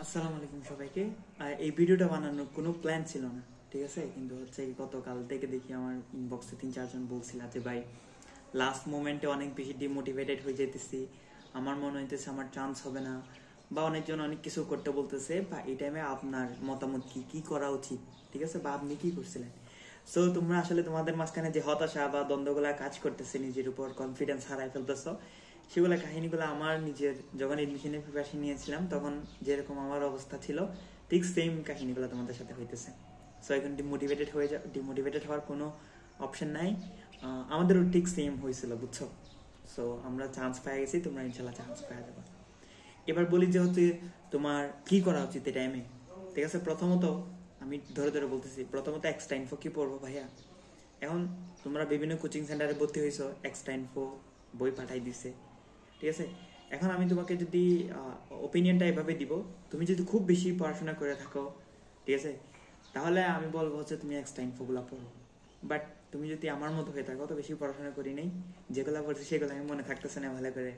আসসালামু আলাইকুম সবাইকে। এই ভিডিওটা বানানোর কোনো প্ল্যান ছিল না, ঠিক আছে। কিন্তু হচ্ছে গতকাল থেকে দেখি আমার ইনবক্সে 3-4 জন বলছিল যে ভাই লাস্ট মোমেন্টে অনেক বেশি ডিমোটিভেটেড হয়ে যেতেছি, আমার মনে হইতেছে আমার চান্স হবে না, বা অনেকজন অনেক কিছু করতে বলতেছে, বা এই টাইমে আপনার মতামত কি কি করা উচিত, ঠিক আছে, বা আপনি কি করছিলেন। সো তোমরা আসলে তোমাদের মাঝখানে যে হতাশা বা দ্বন্দ্বগুলা কাজ করতেছে, নিজের উপর কনফিডেন্স হারাই ফেলতেছো, সেগুলো কাহিনীগুলো আমার নিজের যখন এডমিশনের প্রিপারেশন নিয়েছিলাম তখন যেরকম আমার অবস্থা ছিল ঠিক সেম কাহিনীগুলো তোমাদের সাথে হইতেছে। সো এখন ডিমোটিভেটেড হওয়ার কোনো অপশন নাই। আমাদেরও ঠিক সেম হয়েছিল, বুঝছো। সো আমরা চান্স পেয়ে গেছি, তোমরা ইনশাল্লাহ চান্স পেয়ে যাবে। এবার বলি যে হচ্ছে তোমার কি করা উচিত এই টাইমে, ঠিক আছে। প্রথমত আমি ধরে ধরে বলতেছি, প্রথমত এক্সট্রা ইনফো কি পড়বো ভাইয়া। এখন তোমরা বিভিন্ন কোচিং সেন্টারে ভর্তি হয়েছো, এক্সট্রা ইনফো বই পাঠাই দিছে, ঠিক আছে। এখন আমি তোমাকে যদি ওপিনিয়নটা এভাবে দিব, তুমি যদি খুব বেশি পড়াশোনা করে থাকো, ঠিক আছে, তাহলে আমি বলবো হচ্ছে তুমি এক্সট্রা ইনফোগুলো পড়ো। বাট তুমি যদি আমার মতো হয়ে থাকো, তো বেশি পড়াশোনা করি নেই, যেগুলো পড়ছি সেগুলো আমি মনে থাকতেছে না ভালো করে,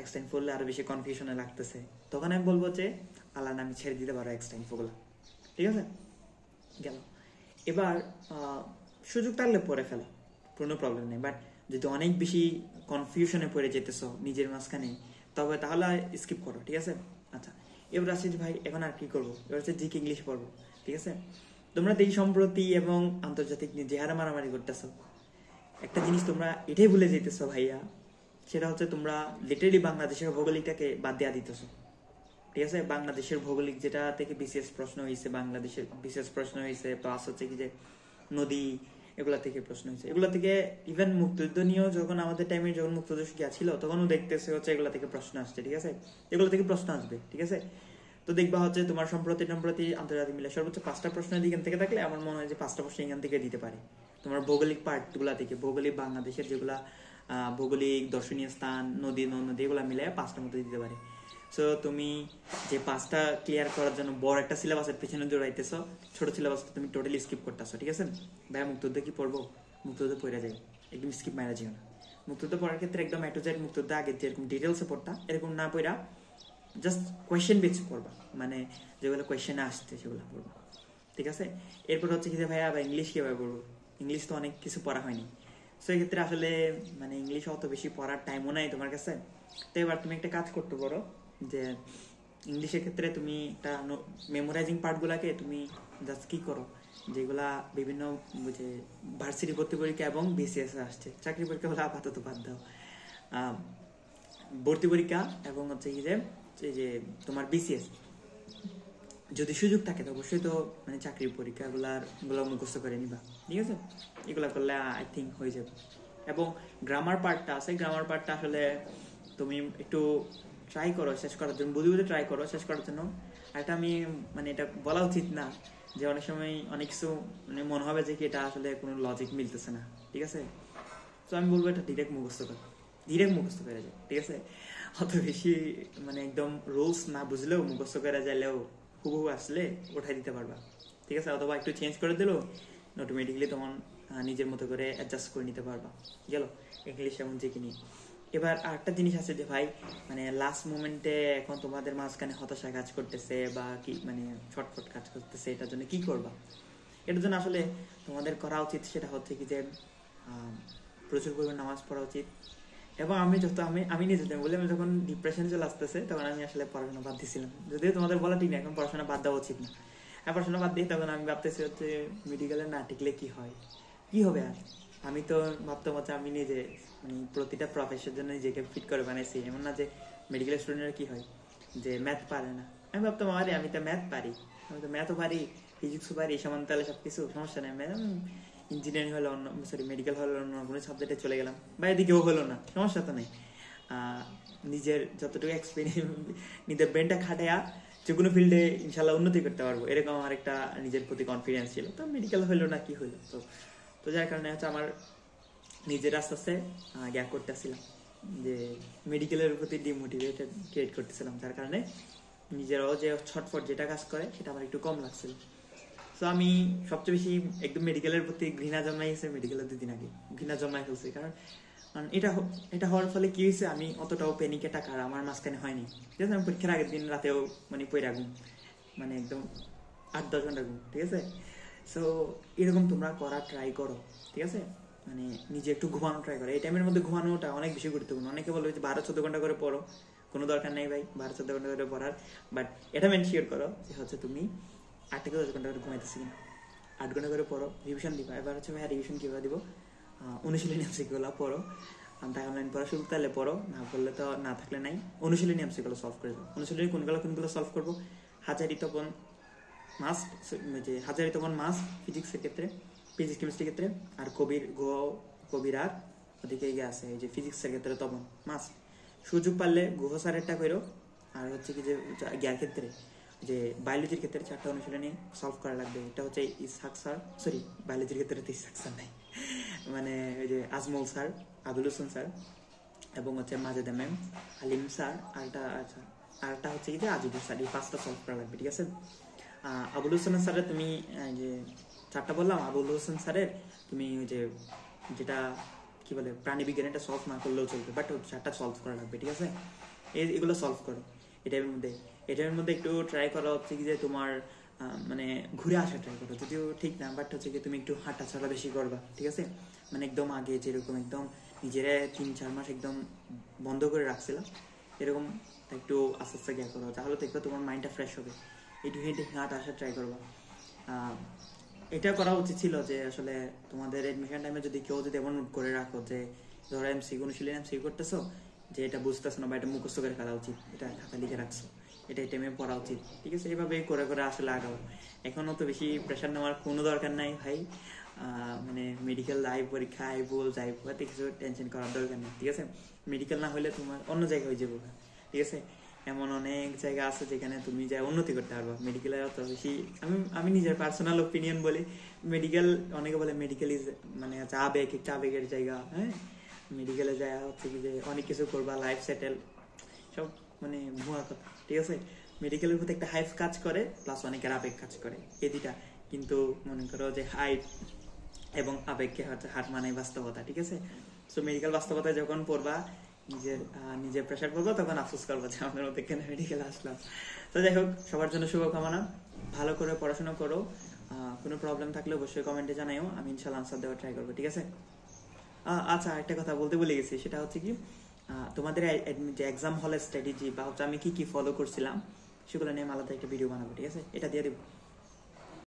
এক্সট্রা ইনফো পড়লে আরো বেশি কনফিউশনে লাগতেছে, তখন আমি বলবো যে আল্লাহ আমি ছেড়ে দিতে পারো এক্সট্রা ইনফোগুলো, ঠিক আছে। গেল। এবার সুযোগ থাকলে পড়ে ফেলো, কোনো প্রবলেম নেই। বাট যদি অনেক বেশি কনফিউশনে পড়ে যেতেছো নিজের মাঝখানে, তবে তাহলে স্কিপ করো, ঠিক আছে। আচ্ছা, এবার আছে যে ভাই এখন আর কি করবো, এবার হচ্ছে জিকে ইংলিশ পড়বো, ঠিক আছে। তোমরা দেশ সম্প্রতি এবং আন্তর্জাতিক নিয়ে যে হারে মারামারি করতেছো, একটা জিনিস তোমরা এটাই ভুলে যেতেছো ভাইয়া, সেটা হচ্ছে তোমরা লিটারেলি বাংলাদেশের ভৌগোলিকটাকে বাদ দেওয়া দিতেছো, ঠিক আছে। বাংলাদেশের ভৌগোলিক যেটা থেকে বিশেষ প্রশ্ন হয়েছে, বাংলাদেশের বিশেষ প্রশ্ন হয়েছে, প্লাস হচ্ছে কি যে নদী, এগুলা থেকে প্রশ্ন হয়েছে, এগুলা থেকে ইভেন মুক্তিযুদ্ধ নিয়েও যখন আমাদের টাইমে যখন মুক্তিযুদ্ধ ছিল তখনও দেখতেছে হচ্ছে এগুলা থেকে প্রশ্ন আসছে, ঠিক আছে। এগুলো থেকে প্রশ্ন আসবে, ঠিক আছে। তো দেখবা হচ্ছে তোমার সম্প্রতি আন্তর্জাতিক মিলে সর্বোচ্চ 5টা প্রশ্ন এখান থেকে থাকলে আমার মনে হয় যে 5টা প্রশ্ন এখান থেকে দিতে পারে। তোমার ভৌগোলিক পার্ট গুলা থেকে, ভৌগোলিক বাংলাদেশের যেগুলা ভৌগোলিক দর্শনীয় স্থান, নদী নদী এগুলা মিলে 5টার মধ্যে দিতে পারে। সো তুমি যে 5টা ক্লিয়ার করার জন্য বড় একটা সিলেবাসের পিছনে দৌড়াইতেছো, ছোট সিলেবাস তুমি টোটালি স্কিপ করতেছো, ঠিক আছে। ভাইয়া মুক্তিযুদ্ধ কি পড়বো, মুক্তিযুদ্ধ পড়ে যায়, একদম স্কিপ মারা যেও না। মুক্তিযুদ্ধ পড়ার ক্ষেত্রে একদম এ টু জেড মুক্তিযুদ্ধ আগে যেরকম ডিটেলসে পড়তা এরকম না পড়া, জাস্ট কোয়েশ্চেন বেস পড়বা, মানে যেগুলো কোয়েশ্চেনে আসছে সেগুলো পড়বা, ঠিক আছে। এরপর হচ্ছে কি যে ভাইয়া আবার ইংলিশ কিভাবে পড়বো, ইংলিশ তো অনেক কিছু পড়া হয়নি। সো এক্ষেত্রে আসলে মানে ইংলিশ অত বেশি পড়ার টাইমও নাই তোমার কাছে। তো এবার তুমি একটা কাজ করতে পারো, যে ইংলিশের ক্ষেত্রে তুমি একটা মেমোরাইজিং পার্টগুলোকে তুমি জাস্ট কি করো, যেগুলা বিভিন্ন যে ভার্সিটি ভর্তি পরীক্ষা এবং বিসিএস আসছে, চাকরি পরীক্ষা হলে আপাতত বাদ দাও, ভর্তি পরীক্ষা এবং হচ্ছে কি যে তোমার বিসিএস যদি সুযোগ থাকে তো অবশ্যই তো মানে চাকরির পরীক্ষা গুলো মুখস্থ করে নিবা, ঠিক আছে। এগুলা করলে আই থিঙ্ক হয়ে যাবে। এবং গ্রামার পার্টটা আছে, গ্রামার পার্টটা আসলে তুমি একটু ট্রাই করো শেষ করার জন্য, বুঝে ট্রাই করো শেষ করার জন্য। আর এটা আমি মানে এটা বলা উচিত না যে অনেক সময় অনেক কিছু মানে মনে হবে যে কি এটা আসলে কোনো লজিক মিলতেছে না, ঠিক আছে। তো আমি বলবো এটা ডিরেক্ট মুখস্থ করে যায়, ঠিক আছে। অত বেশি মানে একদম রুলস না বুঝলেও মুখস্থ করে যাইলেও হুবহু আসলে উঠাই দিতে পারবা, ঠিক আছে। অথবা একটু চেঞ্জ করে দিলেও অটোমেটিকলি তখন নিজের মতো করে অ্যাডজাস্ট করে নিতে পারবা। গেল ইংলিশ এমন যে কিনি। এবার আরেকটা জিনিস আছে যে ভাই মানে লাস্ট মোমেন্টে এখন তোমাদের মাঝখানে হতাশা কাজ করতেছে বা কি মানে ছটফট কাজ করতেছে, এটার জন্য কি করবা। এটার জন্য আসলে তোমাদের করা উচিত সেটা হচ্ছে কি যে প্রচুর পরিমাণ নামাজ পড়া উচিত। এবং আমি নিজে বলি, আমি যখন ডিপ্রেশন চলে আসতেছে তখন আমি আসলে পড়াশোনা বাদ দিয়েছিলাম, যদিও তোমাদের বলা ঠিক না এখন পড়াশোনা বাদ দেওয়া উচিত না। পড়াশোনা বাদ দিই তখন আমি ভাবতেছি হচ্ছে মেডিকেলে না টিকলে কি হয়, কি হবে। আর আমি তো ভাবতাম হচ্ছে আমি নিজে মানে প্রতিটা প্রফেশনের জন্য নিজেকে ফিট করে বানাইছি, এমন না যে মেডিকেল স্টুডেন্টের কি হয় যে ম্যাথ পারে না। আমি ভাবতাম আরে আমি তো ম্যাথ পারি, আমি তো ম্যাথও পারি, ফিজিক্সও পারি, সমান তাহলে সবকিছু সমস্যা নেই। ইঞ্জিনিয়ারিং হলো অন্য, সরি মেডিকেল হলো অন্য কোনো সাবজেক্টে চলে গেলাম, বা এদিকেও হলো না, সমস্যা তো নেই। নিজের যতটুকু এক্সপিরিয়েন্স, নিজের ব্রেনটা খাটাইয়া যে কোনো ফিল্ডে ইনশাল্লাহ উন্নতি করতে পারবো, এরকম আমার একটা নিজের প্রতি কনফিডেন্স ছিল। তো মেডিকেল হলো না কি হইলো, তো যার কারণে হচ্ছে আমার নিজের আস্তে আস্তে গ্যাপ করতেছিলাম, যে মেডিকেলের প্রতি ডিমোটিভেটেড ক্রিয়েট করতেছিলাম, যার কারণে নিজেরাও যে ছটফট যেটা কাজ করে সেটা আমার একটু কম লাগছিল। তো আমি সবচেয়ে বেশি একদম মেডিকেলের প্রতি ঘৃণা জন্মাইছে মেডিকেলের 2 দিন আগে, ঘৃণা জন্মাই ফেলছে। কারণ এটা হওয়ার ফলে কি হয়েছে, আমি অতটাও প্যানিক অ্যাটাক আর আমার মাঝখানে হয়নি, ঠিক আছে। আমি পরীক্ষার আগের দিন রাতেও মানে পড়ে রাখুন, মানে একদম 8-10 ঘন্টা ঘুম, ঠিক আছে। সো এরকম তোমরা করা ট্রাই করো, ঠিক আছে। মানে নিজে একটু ঘুমানো ট্রাই করো, এই টাইমের মধ্যে ঘুমানোটা অনেক বেশি গুরুত্বপূর্ণ। অনেকে বলবে যে 12-14 ঘন্টা করে পড়ো, কোনো দরকার নেই ভাই 12-14 ঘন্টা করে পড়ার। বাট এটা মেনশিওর করো যে হচ্ছে তুমি 8 থেকে 10 ঘন্টা করে ঘুমাইতেছি কিনা। 8 ঘন্টা করে পড়ো, রিভিশন দিবা। এবার হচ্ছে ভাই রিভিশন কীভাবে দিব, অনুশীলনী এমসিকিউগুলো পড়ো। টাইমলাইন পড়া শুরু তাহলে পড়ো, না পড়লে তো না থাকলে নাই। অনুশীলনী এমসিকিউগুলো সলভ করে দাও। অনুশীলনী কোনগুলো সলভ করবো, হাজারি তপন মাস্ট, যে হাজারি তপন মাস্ট ফিজিক্সের ক্ষেত্রে, ফিজিক্স কেমিস্ট্রির ক্ষেত্রে, আর কবির আর ওদিকে গিয়ে আছে এই যে ফিজিক্সের ক্ষেত্রে তপন মাস্ট। সুযোগ পারলে গুহ স্যারেরটা করো। আর হচ্ছে কি যে জ্ঞান ক্ষেত্রে, যে বায়োলজির ক্ষেত্রে 4টা অনুশীলনী সলভ করা লাগবে। এটা হচ্ছে ইসহাক স্যার, সরি বায়োলজির ক্ষেত্রে তো ইসহাক স্যার নাই, মানে ওই যে আজমল স্যার, আবুল হোসেন স্যার, এবং হচ্ছে মাজেদা ম্যাম, হালিম স্যার, আরটা হচ্ছে কি যে আজিদুর স্যার। এই 5টা সলভ করা লাগবে, ঠিক আছে। আবুল হোসেন স্যারের তুমি যে 4টা বললাম, আবুল হোসেন স্যারের তুমি ওই যে যেটা কি বলে প্রাণী বিজ্ঞান, এটা সলভ না করলেও চলবে, বাট 4টা সলভ করা লাগবে, ঠিক আছে। এগুলো সলভ করো এটার মধ্যে একটু ট্রাই করা হচ্ছে কি যে তোমার মানে ঘুরে আসা ট্রাই করো, যদিও ঠিক না, বাট হচ্ছে কি তুমি একটু হাঁটা চলা বেশি করবা, ঠিক আছে। মানে একদম আগে যেরকম একদম নিজেরা 3-4 মাস একদম বন্ধ করে রাখছিলাম, এরকম একটু আস্তে আস্তে গিয়ে করো, তাহলে দেখবে তোমার মাইন্ডটা ফ্রেশ হবে। একটু হেঁটে হাঁটা আসা ট্রাই করবা। এটা করা উচিত ছিল যে আসলে তোমাদের এডমিশন টাইমে যদি কেউ যদি এমন নোট করে রাখো যে ধরো এমসি করতেছো, যে এটা বুঝতেছো না বা এটা মুখস্থ করে ফেলা উচিত, এটা খাতা লিখে রাখছো, এটা এই টাইমে পড়া উচিত, ঠিক আছে। এইভাবে করে করে আসলে আগাও। এখনো তো বেশি প্রেশার নেওয়ার কোনো দরকার নাই ভাই। মানে মেডিকেল পরীক্ষা এতে কিছু টেনশন করার দরকার নেই, ঠিক আছে। মেডিকেল না হলে তোমার অন্য জায়গায় হয়ে যাবো, ঠিক আছে। এমন অনেক জায়গা আছে যেখানে তুমি যা উন্নতি করতে পারবা। মেডিকেলে অত বেশি আমি নিজের পার্সোনাল ওপিনিয়ন বলি, মেডিকেল অনেকে বলে মেডিকেল ইজ মানে আবেগের জায়গা। হ্যাঁ, মেডিকেলে যায় হচ্ছে কি যে অনেক কিছু করবা, লাইফ সেটেল, সব মানে ভুয়া কথা, ঠিক আছে। মেডিকেলের প্রতি একটা হাইপ কাজ করে, প্লাস অনেকের আবেগ কাজ করে, এই দুইটা। কিন্তু মনে করো যে হাইপ এবং আবেগকে হচ্ছে হার মানে বাস্তবতা, ঠিক আছে। সো মেডিকেল বাস্তবতায় যখন পড়বা, নিজের প্রেশার করবো, তখন আফসোস করবো যে আমাদের মধ্যে কেন মেডিকেল আসলাম। তো যাই হোক, সবার জন্য শুভকামনা, ভালো করে পড়াশোনা করো। কোনো প্রবলেম থাকলে অবশ্যই কমেন্টে জানাইও, আমি ইনশাল্লাহ আনসার দেওয়ার ট্রাই করবো, ঠিক আছে। আচ্ছা, একটা কথা বলতে ভুলে গেছি, সেটা হচ্ছে কি তোমাদের যে এক্সাম হলের স্ট্র্যাটেজি বা হচ্ছে আমি কি ফলো করছিলাম, সেগুলো নিয়ে আমি আলাদা একটা ভিডিও বানাবো, ঠিক আছে। এটা দিয়ে দেবো।